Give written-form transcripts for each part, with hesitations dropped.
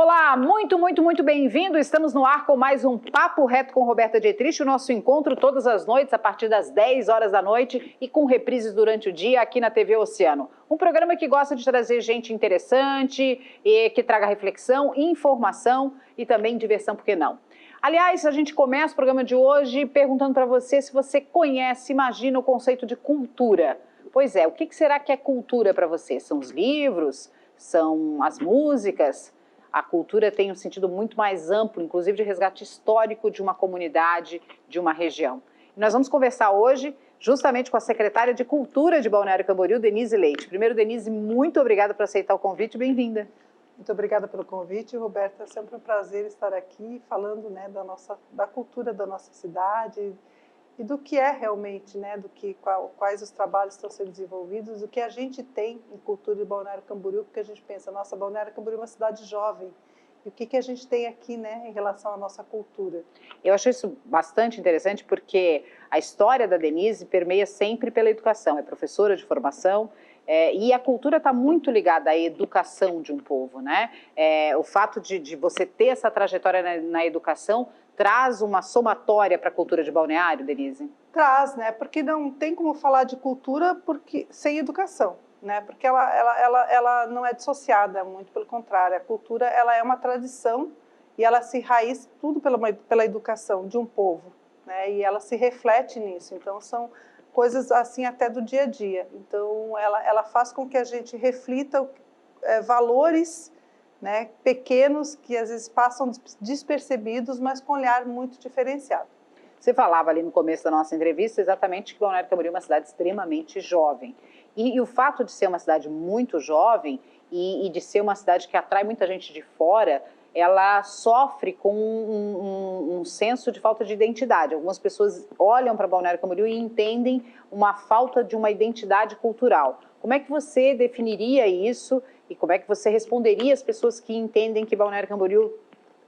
Olá, muito bem-vindo. Estamos no ar com mais um Papo Reto com Roberta Dietrich, o nosso encontro todas as noites, a partir das 10 horas da noite e com reprises durante o dia aqui na TV Oceano. Um programa que gosta de trazer gente interessante, e que traga reflexão, informação e também diversão, por que não? Aliás, a gente começa o programa de hoje perguntando para você se você conhece, imagina o conceito de cultura. Pois é, o que será que é cultura para você? São os livros? São as músicas? A cultura tem um sentido muito mais amplo, inclusive de resgate histórico de uma comunidade, de uma região. E nós vamos conversar hoje justamente com a secretária de Cultura de Balneário Camboriú, Denise Leite. Primeiro, Denise, muito obrigada por aceitar o convite, bem-vinda. Muito obrigada pelo convite, Roberta. É sempre um prazer estar aqui falando, né, da cultura da nossa cidade e do que é realmente, né, quais os trabalhos estão sendo desenvolvidos, o que a gente tem em cultura de Balneário Camboriú, porque a gente pensa, nossa, Balneário Camboriú é uma cidade jovem, e o que a gente tem aqui, né, em relação à nossa cultura. Eu acho isso bastante interessante porque a história da Denise permeia sempre pela educação, é professora de formação, e a cultura está muito ligada à educação de um povo, né? O fato de você ter essa trajetória na educação traz uma somatória para a cultura de Balneário, Denise? Traz, né? Porque não tem como falar de cultura sem educação, né? Porque ela não é dissociada, muito pelo contrário. A cultura, ela é uma tradição e ela se raiz tudo pela educação de um povo, né? E ela se reflete nisso. Então, são coisas assim até do dia a dia. Então, ela faz com que a gente reflita valores, né, pequenos que às vezes passam despercebidos, mas com um olhar muito diferenciado. Você falava ali no começo da nossa entrevista exatamente que Balneário Camboriú é uma cidade extremamente jovem. E o fato de ser uma cidade muito jovem e de ser uma cidade que atrai muita gente de fora, ela sofre com um senso de falta de identidade. Algumas pessoas olham para Balneário Camboriú e entendem uma falta de uma identidade cultural. Como é que você definiria isso e como é que você responderia às pessoas que entendem que Balneário Camboriú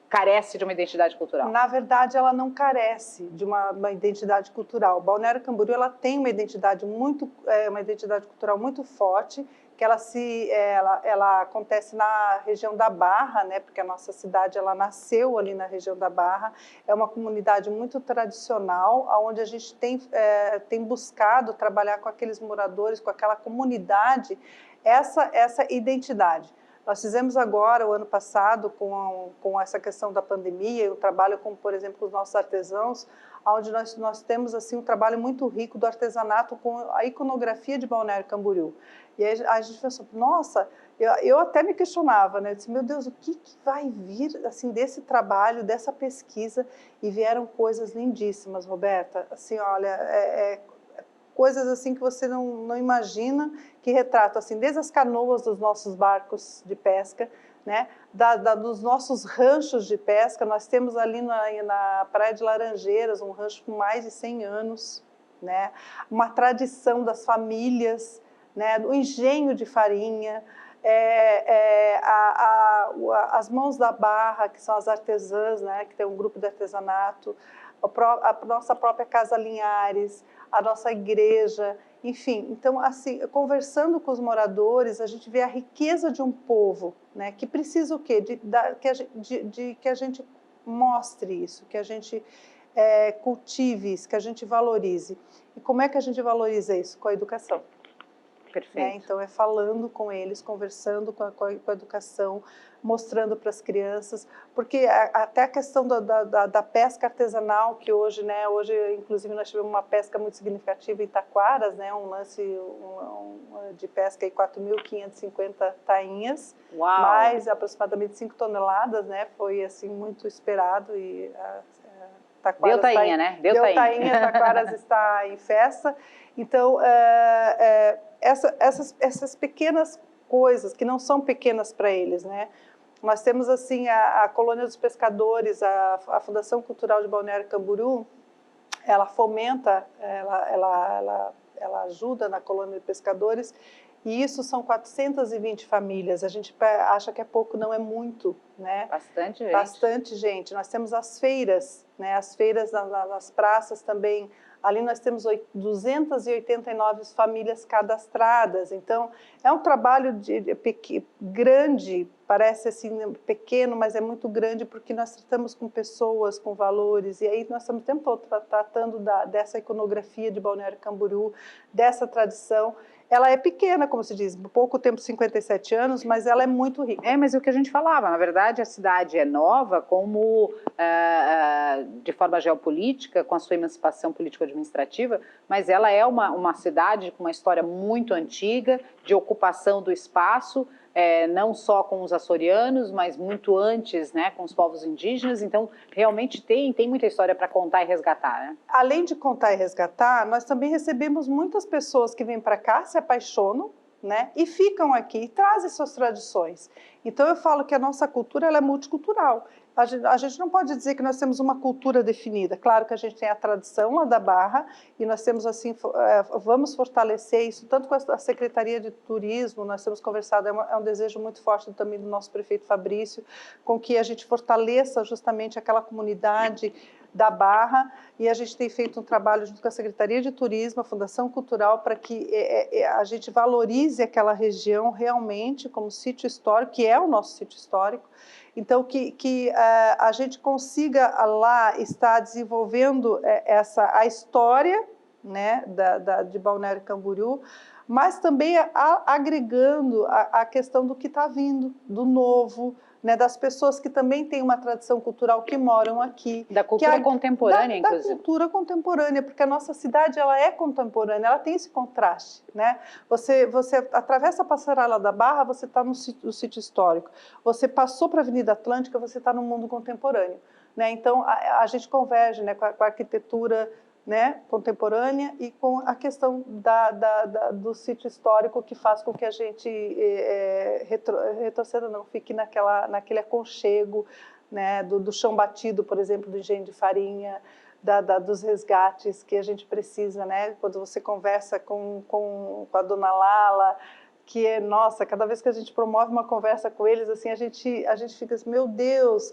carece de uma identidade cultural? Na verdade, ela não carece de uma identidade cultural. Balneário Camboriú, ela tem uma identidade cultural muito forte, que ela acontece na região da Barra, né? Porque a nossa cidade ela nasceu ali na região da Barra. É uma comunidade muito tradicional, onde a gente tem buscado trabalhar com aqueles moradores, com aquela comunidade, essa identidade. Nós fizemos agora, o ano passado, com essa questão da pandemia, o trabalho com, por exemplo, os nossos artesãos, onde nós temos assim, um trabalho muito rico do artesanato com a iconografia de Balneário Camboriú. E aí a gente pensou, nossa, eu até me questionava, né? Eu disse, meu Deus, o que vai vir assim, desse trabalho, dessa pesquisa? E vieram coisas lindíssimas, Roberta. Assim, olha, coisas assim que você não imagina, que retratam assim, desde as canoas dos nossos barcos de pesca, né, dos nossos ranchos de pesca. Nós temos ali na Praia de Laranjeiras um rancho com mais de 100 anos, né, uma tradição das famílias, né, do engenho de farinha, as mãos da Barra, que são as artesãs, né, que tem um grupo de artesanato, a nossa própria Casa Linhares, a nossa igreja, enfim. Então, assim, conversando com os moradores, a gente vê a riqueza de um povo, né, que precisa o quê? Que a gente mostre isso, que a gente cultive isso, que a gente valorize. E como é que a gente valoriza isso? Com a educação. Perfeito. Então, é falando com eles, conversando com a educação, mostrando para as crianças, porque até a questão da pesca artesanal, que hoje, né, inclusive nós tivemos uma pesca muito significativa em Taquaras, né, um lance de pesca aí 4.550 tainhas, Uau. mais aproximadamente 5 toneladas, né, foi assim muito esperado e Taquaras deu tainha, né? Deu tainha, Taquaras está em festa. Então, essas pequenas coisas, que não são pequenas para eles, né? Nós temos, assim, a Colônia dos Pescadores, a Fundação Cultural de Balneário Camboriú, ela fomenta, ela ajuda na Colônia de Pescadores, E isso são 420 famílias. A gente acha que é pouco, não é muito, né? Bastante gente. Bastante gente. Nós temos as feiras, né? As feiras nas praças também. Ali nós temos 289 famílias cadastradas. Então, é um trabalho grande, parece assim pequeno, mas é muito grande porque nós tratamos com pessoas, com valores. E aí nós estamos o tempo todo tratando dessa iconografia de Balneário Camboriú, dessa tradição. Ela é pequena, como se diz, pouco tempo, 57 anos, mas ela é muito rica. Mas é o que a gente falava, na verdade a cidade é nova como, de forma geopolítica, com a sua emancipação político-administrativa, mas ela é uma cidade com uma história muito antiga, de ocupação do espaço, não só com os açorianos, mas muito antes, né, com os povos indígenas. Então, realmente tem muita história para contar e resgatar, né? Além de contar e resgatar, nós também recebemos muitas pessoas que vêm para cá, se apaixonam, né, e ficam aqui e trazem suas tradições. Então, eu falo que a nossa cultura ela é multicultural. A gente não pode dizer que nós temos uma cultura definida. Claro que a gente tem a tradição lá da Barra e nós temos assim, vamos fortalecer isso, tanto com a Secretaria de Turismo, nós temos conversado, é um desejo muito forte também do nosso prefeito Fabrício, com que a gente fortaleça justamente aquela comunidade da Barra, e a gente tem feito um trabalho junto com a Secretaria de Turismo, a Fundação Cultural, para que a gente valorize aquela região realmente como sítio histórico, que é o nosso sítio histórico. Então, que a gente consiga lá estar desenvolvendo a história, né, de Balneário Camboriú, mas também agregando a questão do que está vindo, do novo, né, das pessoas que também têm uma tradição cultural que moram aqui. Da cultura contemporânea, inclusive. Da cultura contemporânea, porque a nossa cidade ela é contemporânea, ela tem esse contraste, né? Você atravessa a Passarela da Barra, você está no sítio histórico. Você passou para a Avenida Atlântica, você está no mundo contemporâneo, né? Então, a gente converge, né, com a arquitetura, né, contemporânea e com a questão do sítio histórico, que faz com que a gente retroceda, não, fique naquele aconchego, né, do chão batido, por exemplo, do engenho de farinha, dos resgates que a gente precisa, né, quando você conversa com a dona Lala, que nossa, cada vez que a gente promove uma conversa com eles, assim, a gente fica assim, meu Deus,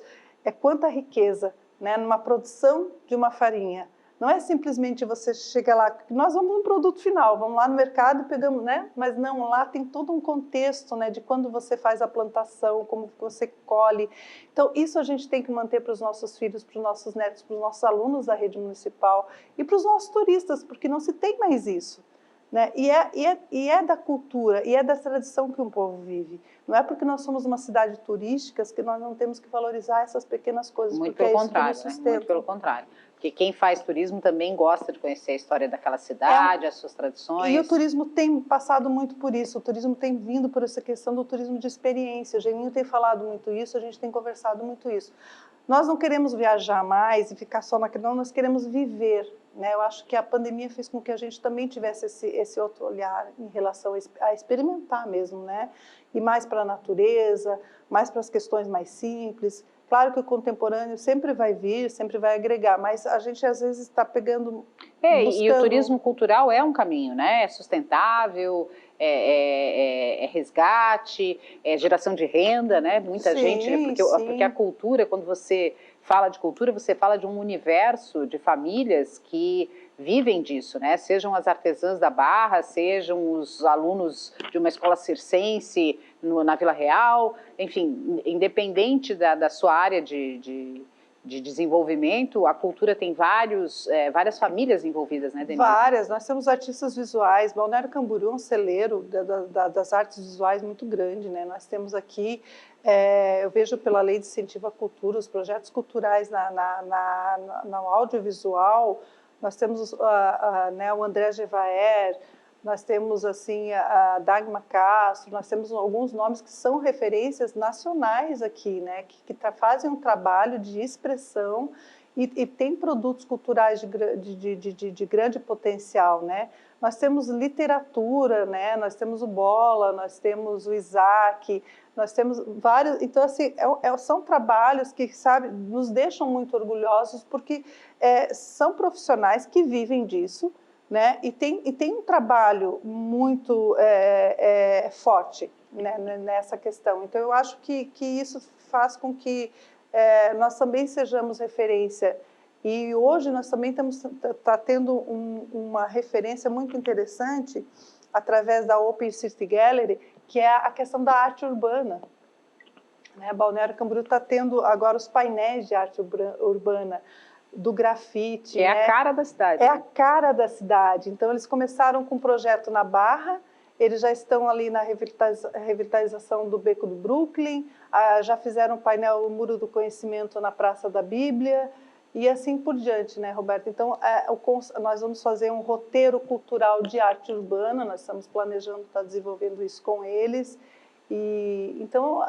quanta riqueza, né, numa produção de uma farinha. Não é simplesmente você chegar lá, nós vamos no produto final, vamos lá no mercado e pegamos, né? Mas não, lá tem todo um contexto, né, de quando você faz a plantação, como você colhe. Então, isso a gente tem que manter para os nossos filhos, para os nossos netos, para os nossos alunos da rede municipal e para os nossos turistas, porque não se tem mais isso, né? E é da cultura, e é da tradição que um povo vive. Não é porque nós somos uma cidade turística que nós não temos que valorizar essas pequenas coisas, muito porque pelo é isso que contrário, nos sustenta. Muito pelo contrário. Porque quem faz turismo também gosta de conhecer a história daquela cidade, as suas tradições. E o turismo tem passado muito por isso, o turismo tem vindo por essa questão do turismo de experiência. O Geninho tem falado muito isso, a gente tem conversado muito isso. Nós não queremos viajar mais e ficar só naquilo, não, nós queremos viver, né? Eu acho que a pandemia fez com que a gente também tivesse esse outro olhar em relação a experimentar mesmo, né? E mais para a natureza, mais para as questões mais simples. Claro que o contemporâneo sempre vai vir, sempre vai agregar, mas a gente às vezes está pegando... buscando... E o turismo cultural é um caminho, né? É sustentável, é resgate, é geração de renda, né? Muita gente, né? Porque a cultura, quando você fala de cultura, você fala de um universo de famílias que vivem disso, né? Sejam as artesãs da Barra, sejam os alunos de uma escola circense na Vila Real, enfim, independente da sua área de desenvolvimento, a cultura tem várias famílias envolvidas, né, Denise? Várias, nós temos artistas visuais, Balneário Camboriú é um celeiro das artes visuais muito grande, né? Nós temos aqui, eu vejo pela Lei de Incentivo à Cultura, os projetos culturais no audiovisual, nós temos né, o André Gevaer, nós temos assim, a Dagmar Castro, nós temos alguns nomes que são referências nacionais aqui, né, que fazem um trabalho de expressão e tem produtos culturais de grande potencial, né? Nós temos literatura, né? Nós temos o Bola, nós temos o Isaac, nós temos vários... Então, assim, são trabalhos que, sabe, nos deixam muito orgulhosos porque são profissionais que vivem disso, né? E tem um trabalho muito forte, né, nessa questão. Então, eu acho que isso faz com que nós também sejamos referência. E hoje nós também tá tendo uma referência muito interessante através da Open City Gallery, que é a questão da arte urbana. Né? Balneário Camboriú está tendo agora os painéis de arte urbana, do grafite. É, né? A cara da cidade. É a cara da cidade. Então, eles começaram com um projeto na Barra, eles já estão ali na revitalização do Beco do Brooklyn, já fizeram um painel o Muro do Conhecimento na Praça da Bíblia, e assim por diante, né, Roberto? Então, nós vamos fazer um roteiro cultural de arte urbana, nós estamos planejando estar desenvolvendo isso com eles. Então,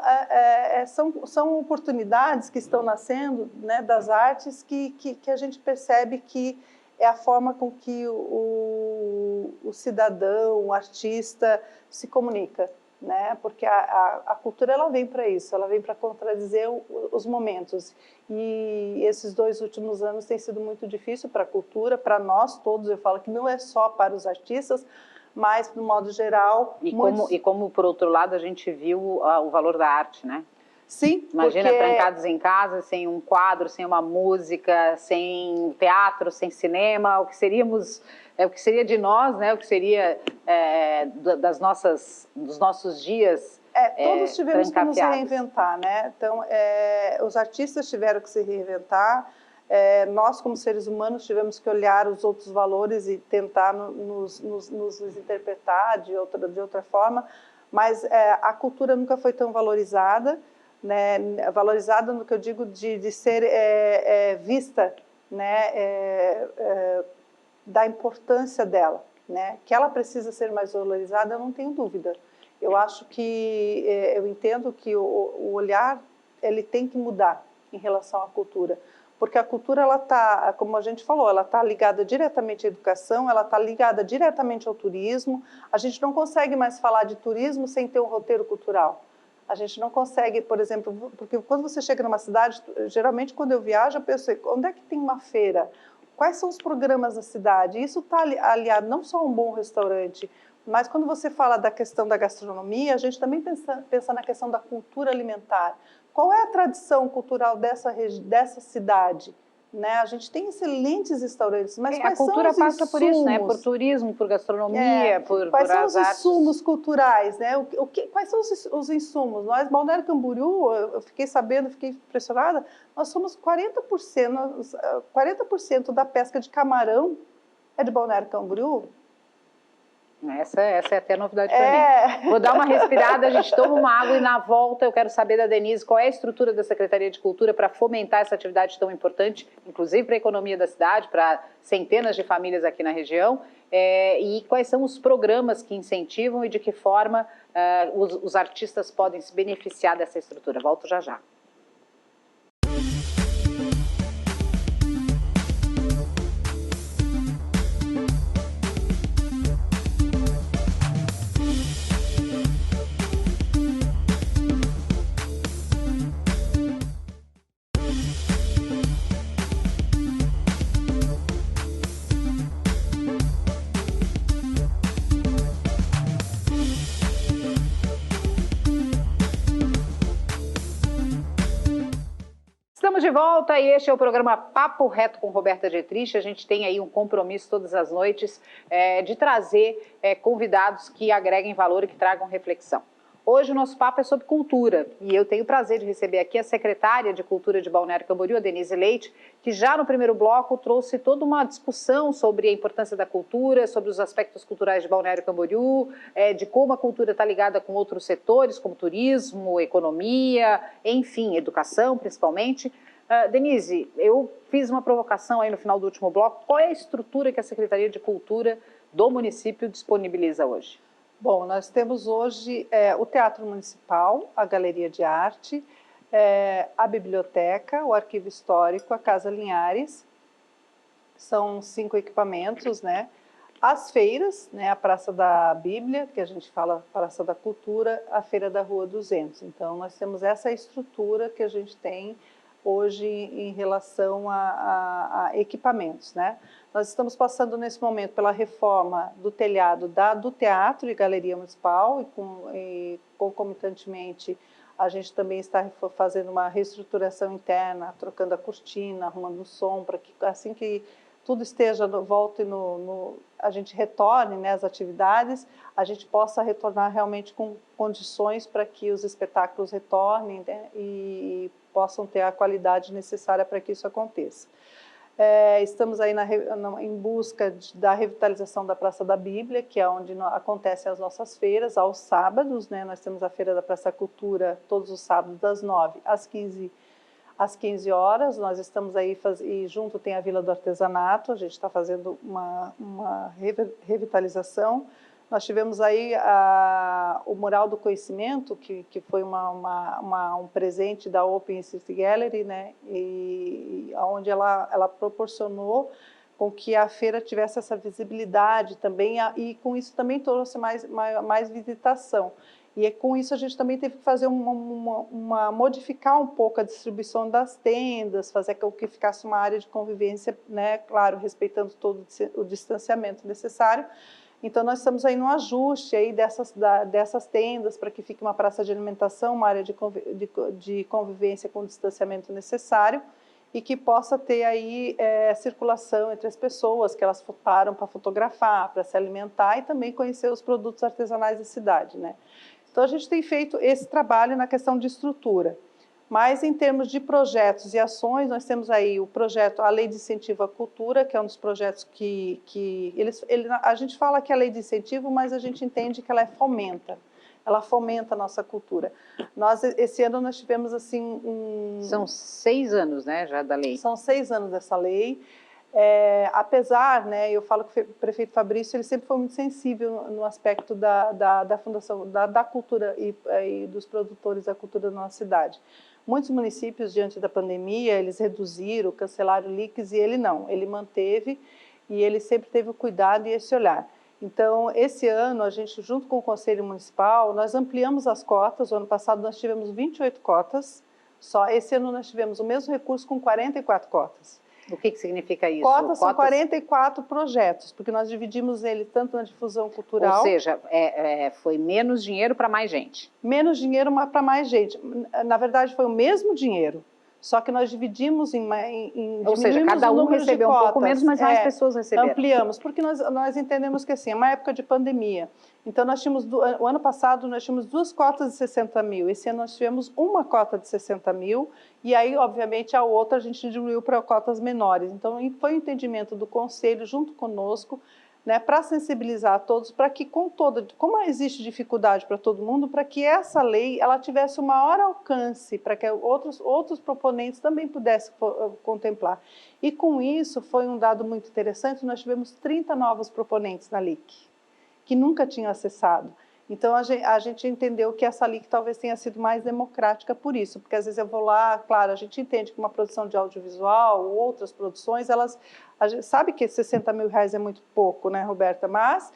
são oportunidades que estão nascendo, né, das artes que a gente percebe que é a forma com que o cidadão, o artista se comunica, né? Porque a cultura ela vem para isso, ela vem para contradizer os momentos. E esses 2 últimos anos tem sido muito difícil para a cultura, para nós todos. Eu falo que não é só para os artistas, mas, no modo geral... E como, por outro lado, a gente viu o valor da arte, né? Sim, imagina, trancados em casa, sem um quadro, sem uma música, sem teatro, sem cinema, o que seria de nós, né? O que seria dos nossos dias. Todos tivemos que nos reinventar, né? Então, os artistas tiveram que se reinventar. Nós, como seres humanos, tivemos que olhar os outros valores e tentar nos interpretar de outra forma, mas a cultura nunca foi tão valorizada, né? Valorizada no que eu digo de ser vista, né? Da importância dela, né? Que ela precisa ser mais valorizada, eu não tenho dúvida. Eu acho que, eu entendo que o olhar, ele tem que mudar em relação à cultura. Porque a cultura, ela está, como a gente falou, ela está ligada diretamente à educação, ela está ligada diretamente ao turismo. A gente não consegue mais falar de turismo sem ter um roteiro cultural. A gente não consegue, por exemplo, porque quando você chega numa cidade, geralmente quando eu viajo, eu penso, onde é que tem uma feira? Quais são os programas da cidade? Isso está aliado não só a um bom restaurante, mas quando você fala da questão da gastronomia, a gente também pensa na questão da cultura alimentar. Qual é a tradição cultural dessa cidade? Né? A gente tem excelentes restaurantes, mas quais são os insumos? A cultura passa por isso, né? Por turismo, por gastronomia, quais são os artes. Insumos culturais, né? Quais são os insumos? Nós, Balneário Camboriú, eu fiquei sabendo, fiquei impressionada, nós somos 40% da pesca de camarão é de Balneário Camboriú. Essa é até novidade para mim. Vou dar uma respirada, a gente toma uma água e na volta eu quero saber da Denise qual é a estrutura da Secretaria de Cultura para fomentar essa atividade tão importante, inclusive para a economia da cidade, para centenas de famílias aqui na região, e quais são os programas que incentivam e de que forma os artistas podem se beneficiar dessa estrutura. Volto já já. Estamos de volta e este é o programa Papo Reto com Roberta Dietrich. A gente tem aí um compromisso todas as noites de trazer convidados que agreguem valor e que tragam reflexão. Hoje o nosso papo é sobre cultura e eu tenho o prazer de receber aqui a secretária de Cultura de Balneário Camboriú, a Denise Leite, que já no primeiro bloco trouxe toda uma discussão sobre a importância da cultura, sobre os aspectos culturais de Balneário Camboriú, de como a cultura está ligada com outros setores, como turismo, economia, enfim, educação principalmente. Denise, eu fiz uma provocação aí no final do último bloco. Qual é a estrutura que a Secretaria de Cultura do município disponibiliza hoje? Bom, nós temos hoje o Teatro Municipal, a Galeria de Arte, a Biblioteca, o Arquivo Histórico, a Casa Linhares, são 5 equipamentos, né? As feiras, né? A Praça da Bíblia, que a gente fala Praça da Cultura, a Feira da Rua 200. Então, nós temos essa estrutura que a gente tem hoje em relação a equipamentos, né? Nós estamos passando nesse momento pela reforma do telhado do Teatro e Galeria Municipal e concomitantemente a gente também está fazendo uma reestruturação interna, trocando a cortina, arrumando o som, para que assim que tudo esteja volta e a gente retorne, né, as atividades, a gente possa retornar realmente com condições para que os espetáculos retornem, né, e possam ter a qualidade necessária para que isso aconteça. Estamos aí em busca da revitalização da Praça da Bíblia, que é onde acontecem as nossas feiras, aos sábados, né? Nós temos a Feira da Praça Cultura todos os sábados, das 9 às 15 horas. Nós estamos aí, e junto tem a Vila do Artesanato, a gente está fazendo uma revitalização. Nós tivemos aí o Mural do Conhecimento, que foi um presente da Open City Gallery, né? E onde ela proporcionou com que a feira tivesse essa visibilidade também, e com isso também trouxe mais visitação. E com isso a gente também teve que fazer modificar um pouco a distribuição das tendas, fazer com que ficasse uma área de convivência, né? Claro, respeitando todo o distanciamento necessário. Então, nós estamos aí no ajuste aí dessas tendas para que fique uma praça de alimentação, uma área de convivência com o distanciamento necessário e que possa ter aí circulação entre as pessoas, que elas param para fotografar, para se alimentar e também conhecer os produtos artesanais da cidade, né? Então, a gente tem feito esse trabalho na questão de estrutura. Mas, em termos de projetos e ações, nós temos aí o projeto, a Lei de Incentivo à Cultura, que é um dos projetos a gente fala que é a lei de incentivo, mas a gente entende que ela fomenta a nossa cultura. Esse ano, nós tivemos, assim, São 6 anos, né, já da lei. São 6 anos dessa lei. Apesar, né, eu falo que o prefeito Fabrício ele sempre foi muito sensível no aspecto da fundação, da cultura e dos produtores da cultura na nossa cidade. Muitos municípios, diante da pandemia, eles reduziram, cancelaram leaks, e ele não, ele manteve, e ele sempre teve o cuidado e esse olhar. Então, esse ano, a gente, junto com o Conselho Municipal, nós ampliamos as cotas. O ano passado nós tivemos 28 cotas, só esse ano nós tivemos o mesmo recurso com 44 cotas. O que significa isso? Cotas são 44 projetos, porque nós dividimos ele tanto na difusão cultural... Ou seja, foi menos dinheiro para mais gente. Menos dinheiro para mais gente. Na verdade, foi o mesmo dinheiro, só que nós dividimos Ou seja, cada um recebeu um pouco menos, mas mais pessoas receberam. Ampliamos, porque nós entendemos que assim, é uma época de pandemia. Então, o ano passado nós tínhamos 2 cotas de 60 mil, esse ano nós tivemos uma cota de 60 mil, e aí, obviamente, a outra a gente diluiu para cotas menores. Então, foi o entendimento do Conselho, junto conosco, né, para sensibilizar a todos, para que como existe dificuldade para todo mundo, para que essa lei ela tivesse o maior alcance, para que outros proponentes também pudessem contemplar. E com isso foi um dado muito interessante, nós tivemos 30 novos proponentes na LIC, que nunca tinham acessado. Então, a gente entendeu que essa LIC talvez tenha sido mais democrática por isso, porque às vezes eu vou lá, claro, a gente entende que uma produção de audiovisual ou outras produções, a gente sabe que 60 mil reais é muito pouco, né, Roberta? Mas,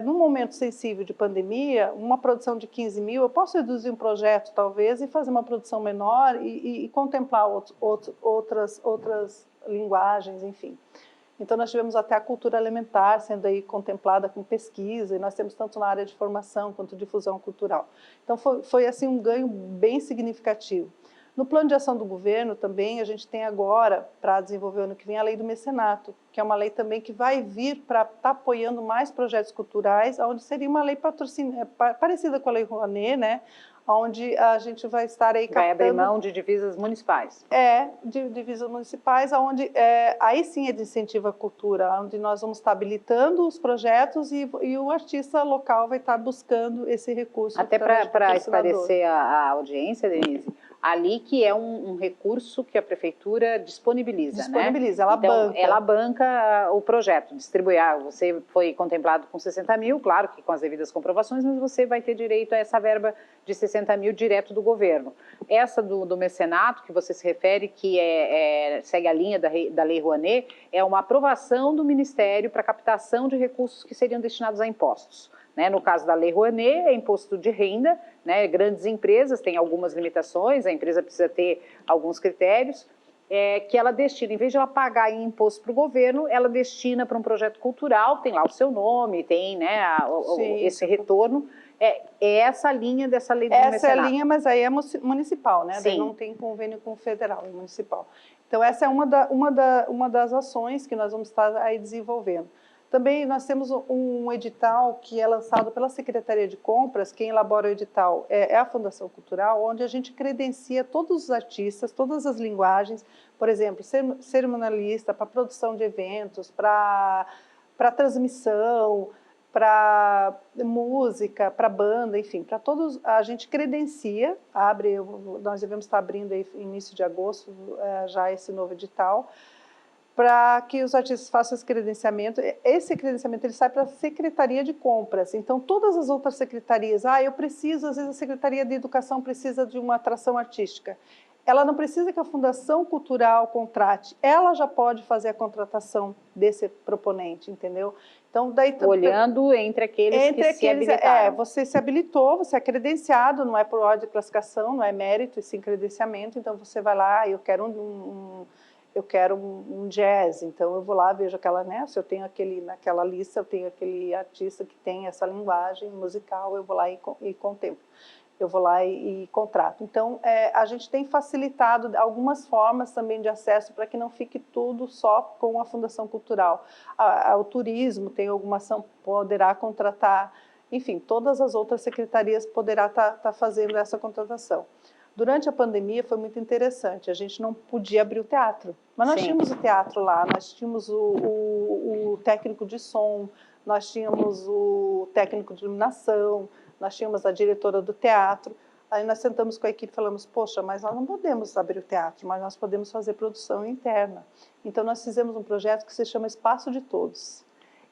num momento sensível de pandemia, uma produção de 15 mil, eu posso reduzir um projeto, talvez, e fazer uma produção menor e contemplar outras linguagens, enfim. Então, nós tivemos até a cultura alimentar sendo aí contemplada com pesquisa, e nós temos tanto na área de formação quanto difusão cultural. Então, foi assim, um ganho bem significativo. No plano de ação do governo também, a gente tem agora, para desenvolver o ano que vem, a lei do mecenato, que é uma lei também que vai vir para estar apoiando mais projetos culturais, onde seria uma lei parecida com a Lei Rouanet, né? Onde a gente vai estar aí captando... Vai abrir mão de divisas municipais. De divisas municipais, onde aí sim é de incentivo à cultura, onde nós vamos estar habilitando os projetos e o artista local vai estar buscando esse recurso. Até para esclarecer a audiência, Denise, a LIC é um recurso que a prefeitura disponibiliza, né? Ela banca. Ela banca o projeto, distribui. Você foi contemplado com 60 mil, claro que com as devidas comprovações, mas você vai ter direito a essa verba de 60 mil direto do governo. Essa do mecenato, que você se refere, que segue a linha da Lei Rouanet, é uma aprovação do Ministério para captação de recursos que seriam destinados a impostos. Né? No caso da Lei Rouanet, é imposto de renda, né, grandes empresas, tem algumas limitações, a empresa precisa ter alguns critérios, que ela destina, em vez de ela pagar em imposto para o governo, ela destina para um projeto cultural, tem lá o seu nome, tem, né, esse retorno. É essa linha dessa lei do mecenato. Essa é a linha, mas aí é municipal, né? Daí Sim. não tem convênio com o federal, é municipal. Então essa é uma das ações que nós vamos estar aí desenvolvendo. Também nós temos um edital que é lançado pela Secretaria de Compras, quem elabora o edital é a Fundação Cultural, onde a gente credencia todos os artistas, todas as linguagens, por exemplo, cerimonialista, para produção de eventos, para transmissão, para música, para banda, enfim, para todos, a gente credencia, nós devemos estar abrindo aí início de agosto já esse novo edital, para que os artistas façam esse credenciamento. Esse credenciamento ele sai para a Secretaria de Compras. Então, todas as outras secretarias, eu preciso, às vezes a Secretaria de Educação precisa de uma atração artística. Ela não precisa que a Fundação Cultural contrate, ela já pode fazer a contratação desse proponente, entendeu? Então, daí, olhando entre aqueles que se habilitaram. Você se habilitou, você é credenciado, não é por ordem de classificação, não é mérito, e sim credenciamento, então você vai lá, eu quero um jazz, então eu vou lá, vejo aquela, né, se eu tenho naquela lista, eu tenho aquele artista que tem essa linguagem musical, eu vou lá e contemplo. Eu vou lá e contrato. Então, a gente tem facilitado algumas formas também de acesso para que não fique tudo só com a Fundação Cultural. O turismo tem alguma ação, poderá contratar, enfim, todas as outras secretarias poderá estar fazendo essa contratação. Durante a pandemia foi muito interessante, a gente não podia abrir o teatro, mas nós tínhamos o teatro lá, nós tínhamos o técnico de som, nós tínhamos o técnico de iluminação, nós tínhamos a diretora do teatro, aí nós sentamos com a equipe e falamos, poxa, mas nós não podemos abrir o teatro, mas nós podemos fazer produção interna. Então nós fizemos um projeto que se chama Espaço de Todos.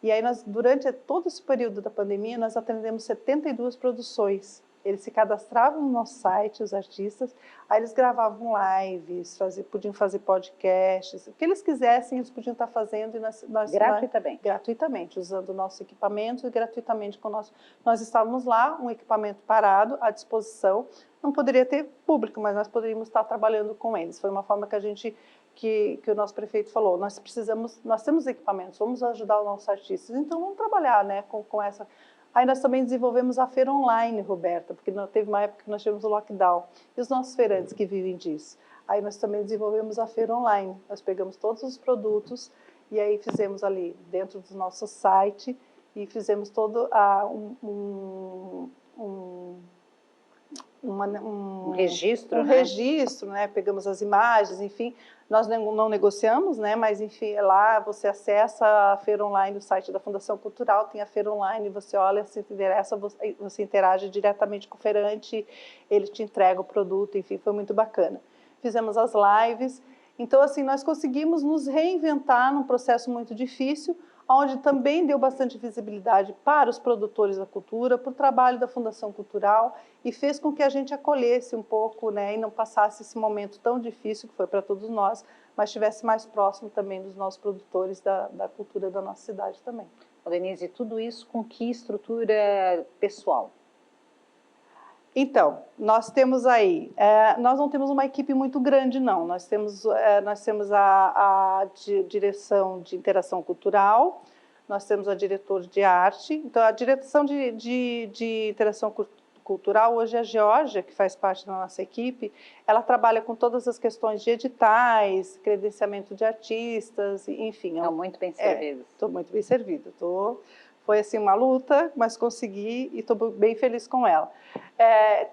E aí durante todo esse período da pandemia, nós atendemos 72 produções. Eles se cadastravam no nosso site, os artistas, aí eles gravavam lives, podiam fazer podcasts, o que eles quisessem, eles podiam estar fazendo. E gratuitamente? Gratuitamente, usando o nosso equipamento e gratuitamente com o nosso... Nós estávamos lá, um equipamento parado, à disposição, não poderia ter público, mas nós poderíamos estar trabalhando com eles. Foi uma forma que o nosso prefeito falou, nós temos equipamentos, vamos ajudar os nossos artistas, então vamos trabalhar, né, com essa... Aí nós também desenvolvemos a feira online, Roberta, porque teve uma época que nós tivemos o lockdown. E os nossos feirantes que vivem disso? Aí nós também desenvolvemos a feira online. Nós pegamos todos os produtos e aí fizemos ali dentro do nosso site e fizemos todo um registro, registro, né? Pegamos as imagens, enfim, nós não negociamos, né? Mas enfim, lá você acessa a feira online do site da Fundação Cultural, tem a feira online, você olha, se interessa, você interage diretamente com o feirante, ele te entrega o produto, enfim, foi muito bacana. Fizemos as lives, então assim, nós conseguimos nos reinventar num processo muito difícil, onde também deu bastante visibilidade para os produtores da cultura, para o trabalho da Fundação Cultural e fez com que a gente acolhesse um pouco, né, e não passasse esse momento tão difícil que foi para todos nós, mas estivesse mais próximo também dos nossos produtores da cultura da nossa cidade também. Denise, tudo isso com que estrutura pessoal? Então, nós temos aí, nós não temos uma equipe muito grande, não. Nós temos a direção de interação cultural, nós temos a diretora de arte. Então, a direção de interação cultural, hoje é a Geórgia, que faz parte da nossa equipe, ela trabalha com todas as questões de editais, credenciamento de artistas, enfim. Estão muito bem servidos. Estou muito bem servida, Foi assim uma luta, mas consegui e estou bem feliz com ela.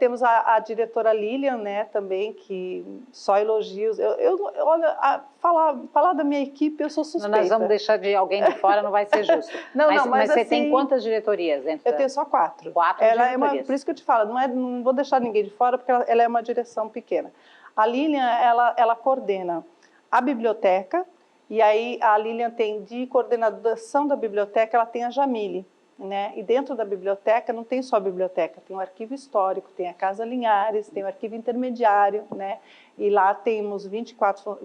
Temos a diretora Lilian, né, também, que só elogios. Olha, falar da minha equipe, eu sou suspeita. Nós vamos deixar de alguém de fora, não vai ser justo. Mas você tem quantas diretorias dentro? Eu tenho só 4. 4 diretorias. Por isso que eu te falo, não vou deixar ninguém de fora, porque ela é uma direção pequena. A Lilian, ela coordena a biblioteca. E aí a Lilian tem de coordenação da biblioteca, ela tem a Jamile. né? E dentro da biblioteca não tem só a biblioteca, tem o arquivo histórico, tem a Casa Linhares, tem o arquivo intermediário, né? E lá temos 24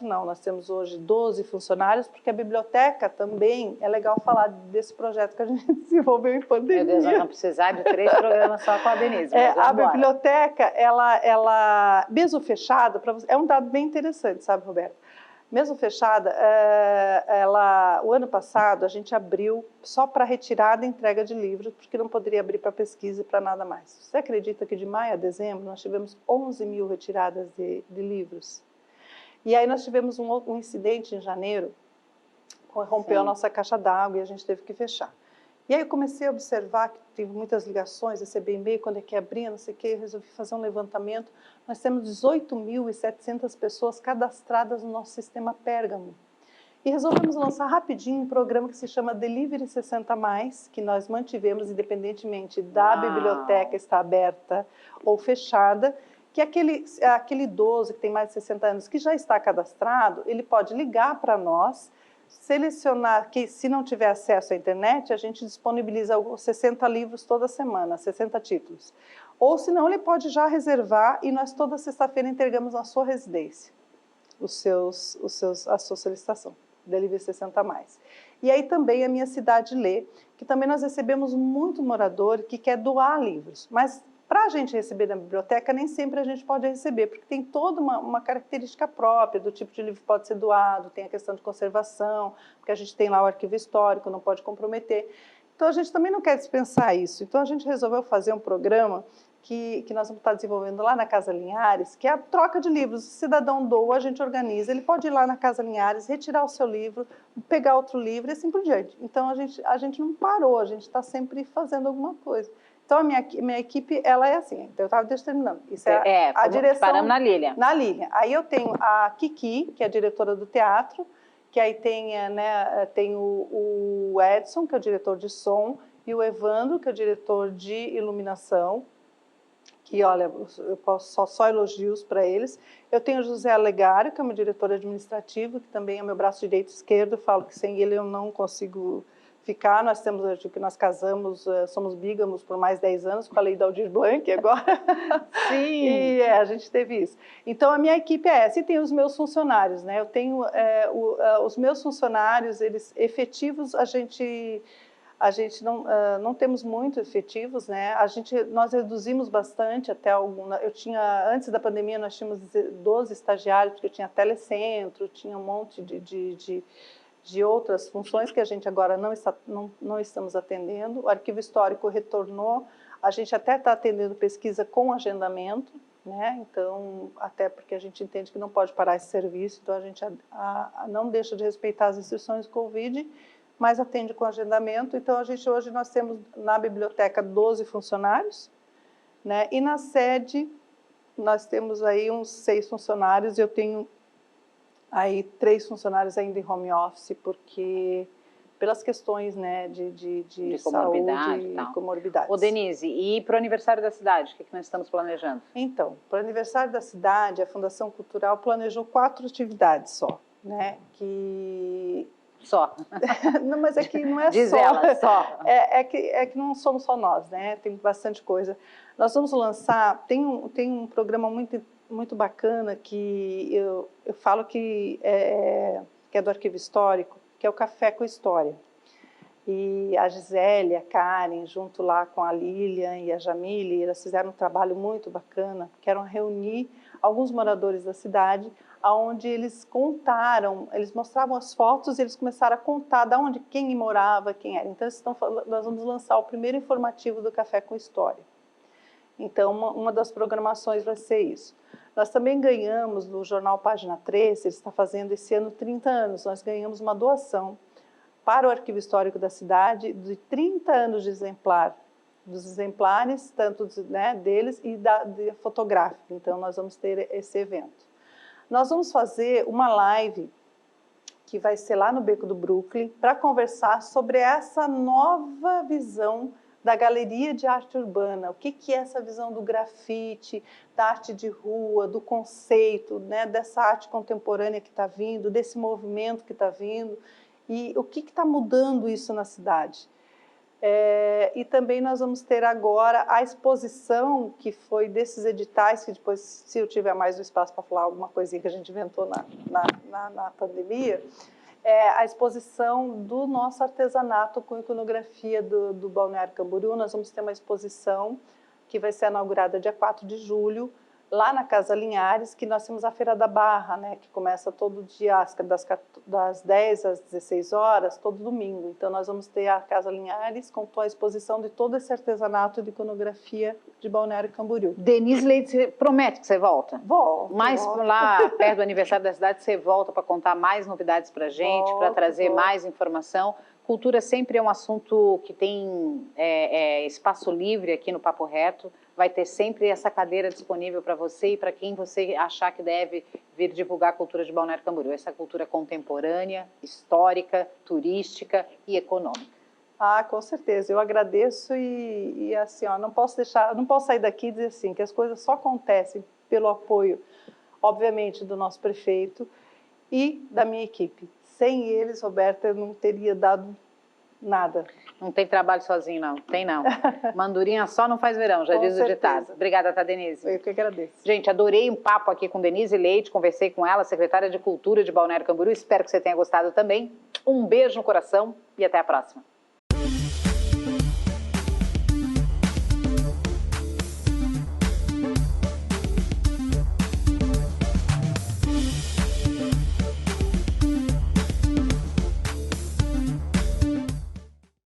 não, nós temos hoje 12 funcionários, porque a biblioteca também, é legal falar desse projeto que a gente desenvolveu em pandemia. Meu Deus, nós vamos precisar de 3 programas só com a Denise. A biblioteca, ela mesmo fechada, é um dado bem interessante, sabe, Roberto? Mesmo fechada, o ano passado a gente abriu só para retirada e entrega de livros, porque não poderia abrir para pesquisa e para nada mais. Você acredita que de maio a dezembro nós tivemos 11 mil retiradas de livros? E aí nós tivemos um incidente em janeiro, rompeu a nossa caixa d'água e a gente teve que fechar. E aí eu comecei a observar que tive muitas ligações, recebi e-mail, quando é que abria, não sei o quê, resolvi fazer um levantamento. Nós temos 18.700 pessoas cadastradas no nosso sistema Pérgamo. E resolvemos lançar rapidinho um programa que se chama Delivery 60+, que nós mantivemos independentemente da biblioteca estar aberta ou fechada, que aquele idoso que tem mais de 60 anos que já está cadastrado, ele pode ligar para nós, selecionar que, se não tiver acesso à internet, a gente disponibiliza 60 livros toda semana, 60 títulos. Ou, se não, ele pode já reservar e nós toda sexta-feira entregamos na sua residência a sua solicitação, Delivery 60+. E aí também a Minha Cidade Lê, que também nós recebemos muito morador que quer doar livros, mas para a gente receber na biblioteca, nem sempre a gente pode receber, porque tem toda uma característica própria do tipo de livro que pode ser doado, tem a questão de conservação, porque a gente tem lá o arquivo histórico, não pode comprometer. Então, a gente também não quer dispensar isso. Então, a gente resolveu fazer um programa que nós vamos estar desenvolvendo lá na Casa Linhares, que é a troca de livros. O cidadão doa, a gente organiza, ele pode ir lá na Casa Linhares, retirar o seu livro, pegar outro livro e assim por diante. Então, a gente não parou, a gente está sempre fazendo alguma coisa. Então, a minha equipe, ela é assim, então eu estava terminando. Isso é a direção. Paramos na Lília. Na Lília. Aí eu tenho a Kiki, que é a diretora do teatro, que aí tem, tem o Edson, que é o diretor de som, e o Evandro, que é o diretor de iluminação, que, olha, eu posso só elogios para eles. Eu tenho o José Alegário, que é meu diretor administrativo, que também é meu braço direito e esquerdo, eu falo que sem ele eu não consigo ficar. Nós casamos, somos bígamos por mais 10 anos, com a lei da Aldir Blanc agora. Sim! E a gente teve isso. Então, a minha equipe é essa, e tem os meus funcionários, né? Eu tenho os meus funcionários, eles efetivos, a gente não temos muito efetivos, né? Nós reduzimos bastante até antes da pandemia nós tínhamos 12 estagiários, porque eu tinha telecentro, tinha um monte de outras funções que a gente agora não estamos atendendo. O arquivo histórico retornou, a gente até está atendendo pesquisa com agendamento, né? Então, até porque a gente entende que não pode parar esse serviço, então a gente não deixa de respeitar as restrições do Covid, mas atende com agendamento. Então, hoje nós temos na biblioteca 12 funcionários, né? E na sede nós temos aí uns 6 funcionários, eu tenho aí 3 funcionários ainda em home office, porque pelas questões, né, de saúde e comorbidades. Ô, Denise, e para o aniversário da cidade, o que nós estamos planejando? Então, para o aniversário da cidade, a Fundação Cultural planejou 4 atividades só, né, Só. Não, mas é que não é Diz só. Ela, só. É que não somos só nós, né? Tem bastante coisa. Nós vamos lançar, tem um programa muito bacana que eu falo que é do Arquivo Histórico, que é o Café com História. E a Gisele, a Karen, junto lá com a Lilian e a Jamile, elas fizeram um trabalho muito bacana, que era reunir alguns moradores da cidade, onde eles mostravam as fotos e eles começaram a contar de onde, quem morava, quem era. Então, nós vamos lançar o primeiro informativo do Café com História. Então, uma das programações vai ser isso. Nós também ganhamos no jornal Página 13, ele está fazendo esse ano 30 anos, nós ganhamos uma doação para o Arquivo Histórico da cidade de 30 anos dos exemplares, tanto, né, deles e de fotográfica. Então, nós vamos ter esse evento. Nós vamos fazer uma live que vai ser lá no Beco do Brooklyn para conversar sobre essa nova visão da galeria de arte urbana. O que é essa visão do grafite, da arte de rua, do conceito, né, dessa arte contemporânea que está vindo, desse movimento que está vindo, e o que está mudando isso na cidade. E também nós vamos ter agora a exposição que foi desses editais, que depois, se eu tiver mais o espaço para falar alguma coisinha que a gente inventou na pandemia, a exposição do nosso artesanato com iconografia do Balneário Camboriú. Nós vamos ter uma exposição que vai ser inaugurada dia 4 de julho, lá na Casa Linhares, que nós temos a Feira da Barra, né, que começa todo dia das 10 às 16 horas, todo domingo. Então, nós vamos ter a Casa Linhares com a exposição de todo esse artesanato de iconografia de Balneário Camboriú. Denise Leite, promete que você volta? Volto. Lá perto do aniversário da cidade, você volta para contar mais novidades para a gente, para trazer mais informação. Cultura sempre é um assunto que tem espaço livre aqui no Papo Reto. Vai ter sempre essa cadeira disponível para você e para quem você achar que deve vir divulgar a cultura de Balneário Camboriú. Essa cultura contemporânea, histórica, turística e econômica. Ah, com certeza. Eu agradeço e assim, não posso sair daqui e dizer assim, que as coisas só acontecem pelo apoio, obviamente, do nosso prefeito e da minha equipe. Sem eles, Roberta, eu não teria dado nada. Não tem trabalho sozinho, não. Tem, não. Mandurinha só não faz verão, já diz o ditado. Obrigada, tá, Denise? Eu que agradeço. Gente, adorei um papo aqui com Denise Leite, conversei com ela, secretária de Cultura de Balneário Camboriú. Espero que você tenha gostado também. Um beijo no coração e até a próxima.